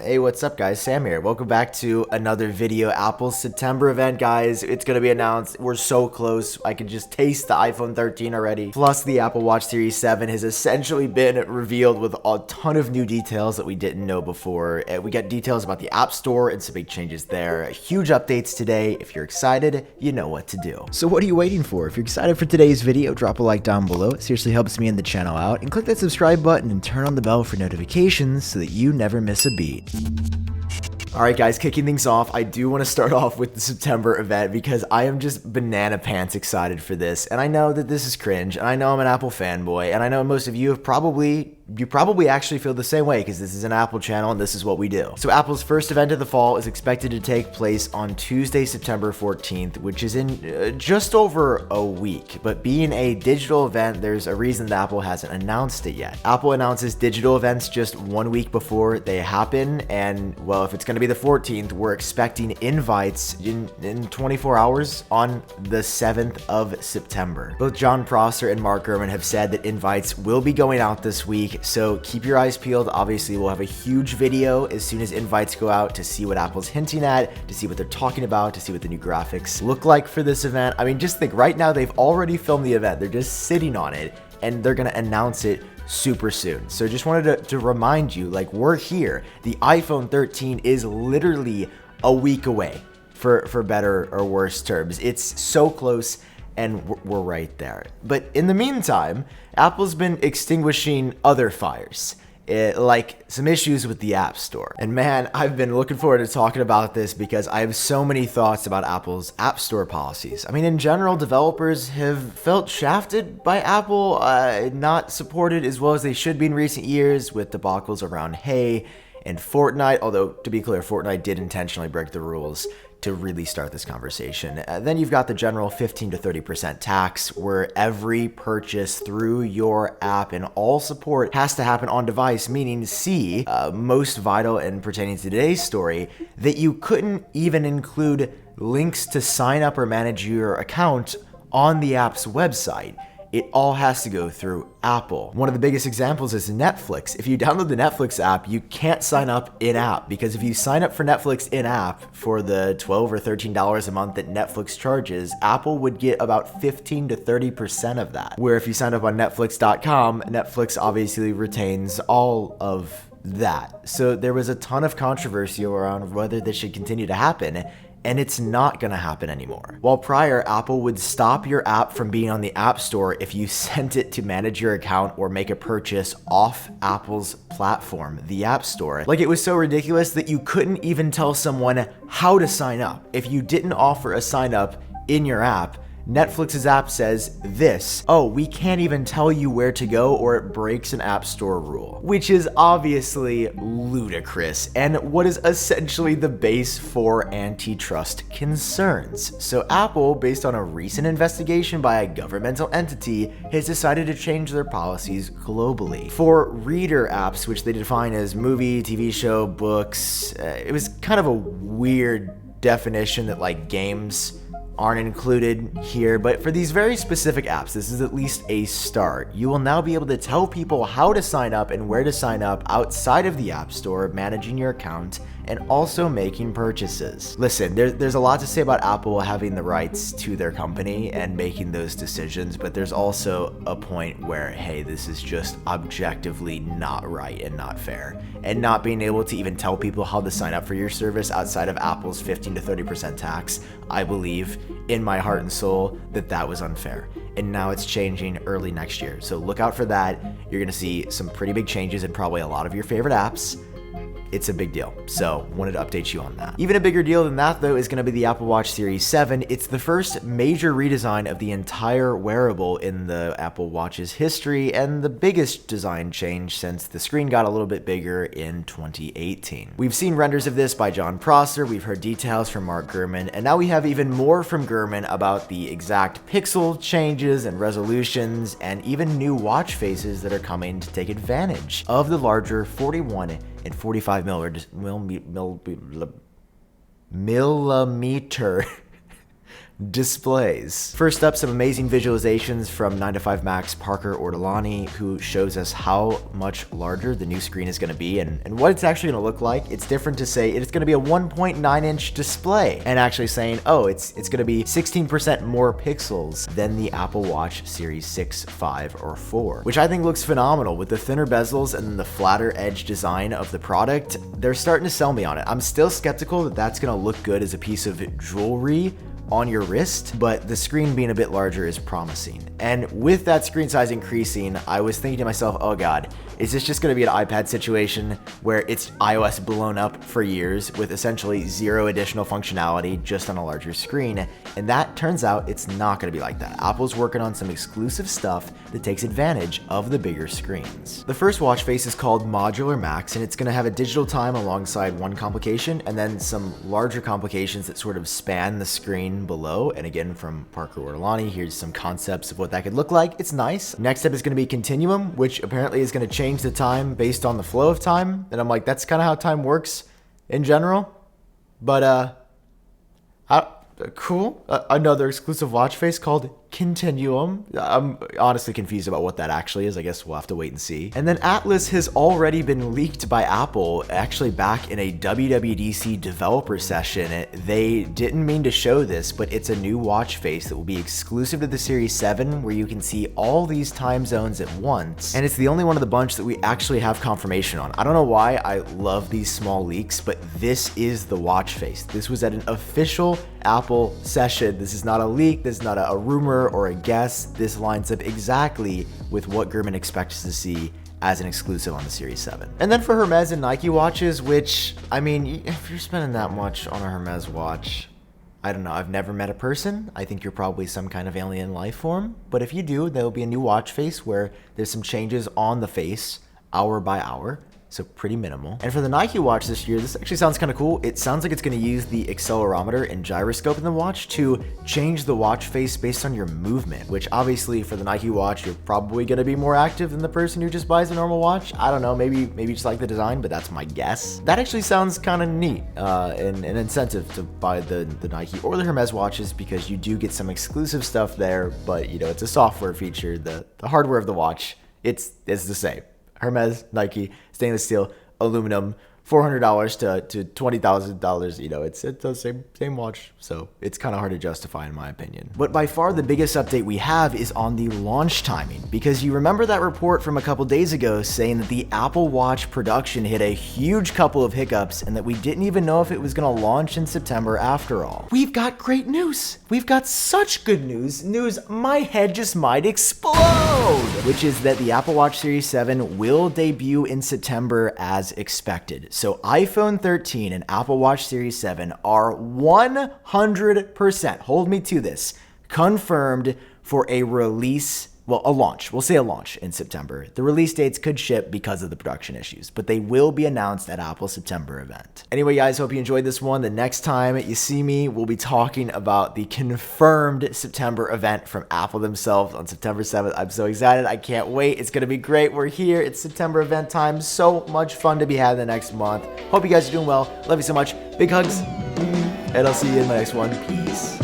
Hey, what's up guys? Sam here. Welcome back to another video. Apple's September event, guys. It's gonna be announced. We're so close. I can just taste the iPhone 13 already. Plus, the Apple Watch Series 7 has essentially been revealed with a ton of new details that we didn't know before. We got details about the App Store and some big changes there. Huge updates today. If you're excited, you know what to do. So what are you waiting for? If you're excited for today's video, drop a like down below. It seriously helps me and the channel out. And click that subscribe button and turn on the bell for notifications so that you never miss a beat. Alright guys, kicking things off, I do want to start off with the September event because I am just banana pants excited for this. And I know that this is cringe, and I know I'm an Apple fanboy, and I know most of you have probably actually feel the same way because this is an Apple channel and this is what we do. So Apple's first event of the fall is expected to take place on Tuesday, September 14th, which is in just over a week. But being a digital event, there's a reason that Apple hasn't announced it yet. Apple announces digital events just 1 week before they happen, and well, if it's going to be the 14th, we're expecting invites in 24 hours on the 7th of September. Both John Prosser and Mark Gurman have said that invites will be going out this week, so keep your eyes peeled. Obviously, we'll have a huge video as soon as invites go out to see what Apple's hinting at, to see what they're talking about, to see what the new graphics look like for this event. I mean, just think, right now they've already filmed the event. They're just sitting on it, and they're gonna announce it super soon. So just wanted to remind you, like, we're here. The iPhone 13 is literally a week away, for better or worse terms. It's so close, and we're right there. But in the meantime, Apple's been extinguishing other fires, like some issues with the App Store. And man, I've been looking forward to talking about this because I have so many thoughts about Apple's App Store policies. I mean, in general, developers have felt shafted by Apple, not supported as well as they should be in recent years with debacles around Hey and Fortnite, although to be clear, Fortnite did intentionally break the rules to really start this conversation. Then you've got the general 15 to 30% tax, where every purchase through your app and all support has to happen on device, meaning C, most vital and pertaining to today's story, that you couldn't even include links to sign up or manage your account on the app's website. It all has to go through Apple. One of the biggest examples is Netflix. If you download the Netflix app, you can't sign up in-app, because if you sign up for Netflix in-app for the $12 or $13 a month that Netflix charges, Apple would get about 15 to 30% of that. Where if you sign up on Netflix.com, Netflix obviously retains all of that. So there was a ton of controversy around whether this should continue to happen, and it's not gonna happen anymore. While prior, Apple would stop your app from being on the App Store if you sent it to manage your account or make a purchase off Apple's platform, the App Store. Like, it was so ridiculous that you couldn't even tell someone how to sign up. If you didn't offer a sign up in your app, Netflix's app says this: oh, we can't even tell you where to go or it breaks an App Store rule. Which is obviously ludicrous and what is essentially the base for antitrust concerns. So Apple, based on a recent investigation by a governmental entity, has decided to change their policies globally. For reader apps, which they define as movie, TV show, books, it was kind of a weird definition that, like, games aren't included here, but for these very specific apps, this is at least a start. You will now be able to tell people how to sign up and where to sign up outside of the App Store, managing your account, and also making purchases. Listen, there's a lot to say about Apple having the rights to their company and making those decisions, but there's also a point where, hey, this is just objectively not right and not fair. And not being able to even tell people how to sign up for your service outside of Apple's 15 to 30% tax, I believe in my heart and soul that was unfair. And now it's changing early next year. So look out for that. You're gonna see some pretty big changes in probably a lot of your favorite apps. It's a big deal, so wanted to update you on that. Even a bigger deal than that, though, is going to be the Apple Watch Series 7. It's the first major redesign of the entire wearable in the Apple Watch's history, and the biggest design change since the screen got a little bit bigger in 2018. We've seen renders of this by John Prosser, we've heard details from Mark Gurman, and now we have even more from Gurman about the exact pixel changes and resolutions, and even new watch faces that are coming to take advantage of the larger 41 and 45 millimeter displays. First up, some amazing visualizations from 9 to 5 Max Parker Ortolani, who shows us how much larger the new screen is going to be and what it's actually going to look like. It's different to say it's going to be a 1.9-inch display and actually saying, oh, it's going to be 16% more pixels than the Apple Watch Series 6, 5, or 4, which I think looks phenomenal. With the thinner bezels and the flatter edge design of the product, they're starting to sell me on it. I'm still skeptical that that's going to look good as a piece of jewelry on your wrist, but the screen being a bit larger is promising. And with that screen size increasing, I was thinking to myself, oh God, is this just gonna be an iPad situation where it's iOS blown up for years with essentially zero additional functionality just on a larger screen? And that turns out it's not gonna be like that. Apple's working on some exclusive stuff that takes advantage of the bigger screens. The first watch face is called Modular Max, and it's gonna have a digital time alongside one complication and then some larger complications that sort of span the screen below. And again, from Parker Ortolani, here's some concepts of what that could look like. It's nice. Next up is going to be Continuum, which apparently is going to change the time based on the flow of time. And I'm like, that's kind of how time works in general. But cool. Another exclusive watch face called Continuum. I'm honestly confused about what that actually is. I guess we'll have to wait and see. And then Atlas has already been leaked by Apple, actually back in a WWDC developer session. They didn't mean to show this, but it's a new watch face that will be exclusive to the Series 7, where you can see all these time zones at once. And it's the only one of the bunch that we actually have confirmation on. I don't know why I love these small leaks, but this is the watch face. This was at an official Apple session. This is not a leak. This is not a rumor or a guess. This lines up exactly with what Gurman expects to see as an exclusive on the Series 7. And then for Hermes and Nike watches, which, I mean, if you're spending that much on a Hermes watch, I don't know, I've never met a person. I think you're probably some kind of alien life form. But if you do, there'll be a new watch face where there's some changes on the face hour by hour. So pretty minimal. And for the Nike watch this year, this actually sounds kind of cool. It sounds like it's going to use the accelerometer and gyroscope in the watch to change the watch face based on your movement, which obviously for the Nike watch, you're probably going to be more active than the person who just buys a normal watch. I don't know, maybe just like the design, but that's my guess. That actually sounds kind of neat, and an incentive to buy the Nike or the Hermes watches, because you do get some exclusive stuff there, but you know, it's a software feature. The hardware of the watch, it's the same. Hermes, Nike, stainless steel, aluminum, $400 to $20,000. You know, it's the same watch, so it's kind of hard to justify in my opinion. But by far the biggest update we have is on the launch timing, because you remember that report from a couple days ago saying that the Apple Watch production hit a huge couple of hiccups and that we didn't even know if it was going to launch in September after all. We've got great news. We've got such good news. My head just might explode, which is that the Apple Watch Series 7 will debut in September as expected. So iPhone 13 and Apple Watch Series 7 are 100%, hold me to this, confirmed for a release, well, a launch. We'll say a launch in September. The release dates could ship because of the production issues, but they will be announced at Apple's September event. Anyway, guys, hope you enjoyed this one. The next time you see me, we'll be talking about the confirmed September event from Apple themselves on September 7th. I'm so excited. I can't wait. It's going to be great. We're here. It's September event time. So much fun to be had in the next month. Hope you guys are doing well. Love you so much. Big hugs. And I'll see you in my next one. Peace.